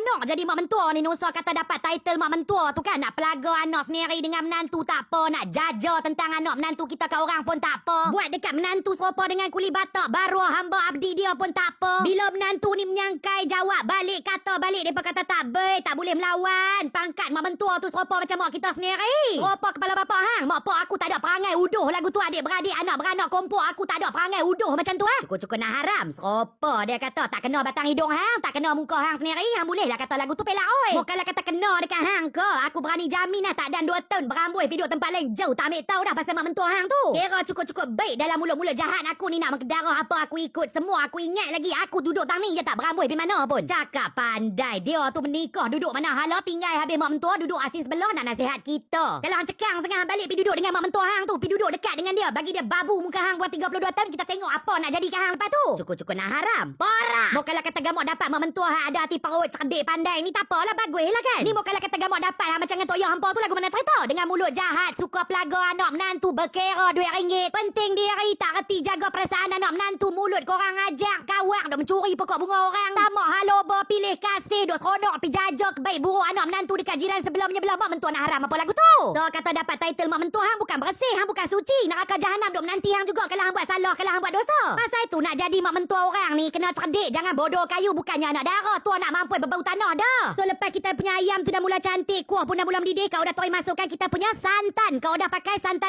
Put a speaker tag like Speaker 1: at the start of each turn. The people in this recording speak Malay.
Speaker 1: nak jadi mak mentua ni. Nusa kata dapat title mak mentua tu kan. Nak pelaga anak sendiri dengan menantu tak apa. Nak jaja tentang anak menantu kita ke orang pun tak apa. Buat dekat menantu serupa dengan kuli batak. Baru hamba abdi dia pun tak apa. Bila menantu ni menyangkai jawab balik kata balik. Mereka kata tak baik. Tak boleh melawan. Pangkat mak mentua tu serupa macam mak kita sendiri. Serupa kepala bapak hang. Mak pak aku tak ada perangai uduh lagu tu adik-beradik anak beranak kompok. Aku tak ada perangai uduh macam tu Cukup-cukup nak haram. Serupa dia kata tak kena batang hidung hang. Tak kena muka hang sendiri. Hang boleh lah kata lagu tu pelak oi. Bukanlah kata kena dekat hang ke. Aku berani jamin lah tak dan 2 tahun beramboi pergi duduk tempat lain jauh. Tak ambil tahu dah pasal mak mentua hang tu. Kira cukup-cukup baik dalam mulut-mulut jahat aku ni nak mengkedarah apa aku ikut. Semua aku ingat lagi. Aku duduk tang ni je tak beramboi pergi mana pun. Cakap pandai. Dia tu menikah duduk mana hala. Tinggal habis mak mentua duduk asis sebelah nak nasihat kita. Kalau hang cekang setengah balik pergi duduk dengan mak mentua hang tu. Pergi duduk dekat dengan dia. Bagi dia babu muka hang buat 32 tahun. Kita tengok apa nak jadikan hang lepas tu. Cukup-cukup nak haram. Porak. Bukanlah kata gamok dapat mak mentua hang ada hati perut cerdik pandai. Ni tak apalah bagus lah kan. Ni bukanlah kata gamok dapat hang macam dengan Tok Yah hampa tu lagu mana cerita. Dengan mulut jahat. Suka pelaga anak menantu berkira RM2. Penting diri. Tak reti jaga perasaan anak menantu. Mulut korang ajak kawang. Dah mencuri pokok bunga orang. Tamak haloba pilih kasih. Duk seronok pergi jajak baik buruk anak menantu dekat jiran sebelah menyebelah. Mak mentua nak haram apa lagu tu. So kata dapat title mak mentua hang bukan bersih. Hang bukan suci. Neraka jahanam duk menanti hang juga. Kalau hang buat salah. Kalau hang buat dosa. Pasal itu nak jadi mak mentua orang ni kena cerdik. Jangan bodoh kayu. Bukannya anak darah. Tu anak mampu berbau tanah dah. So lepas kita punya ayam tu dah mula cantik. Kuah pun dah mula mendidih. Kau dah try masukkan kita punya santan. Kau dah pakai santan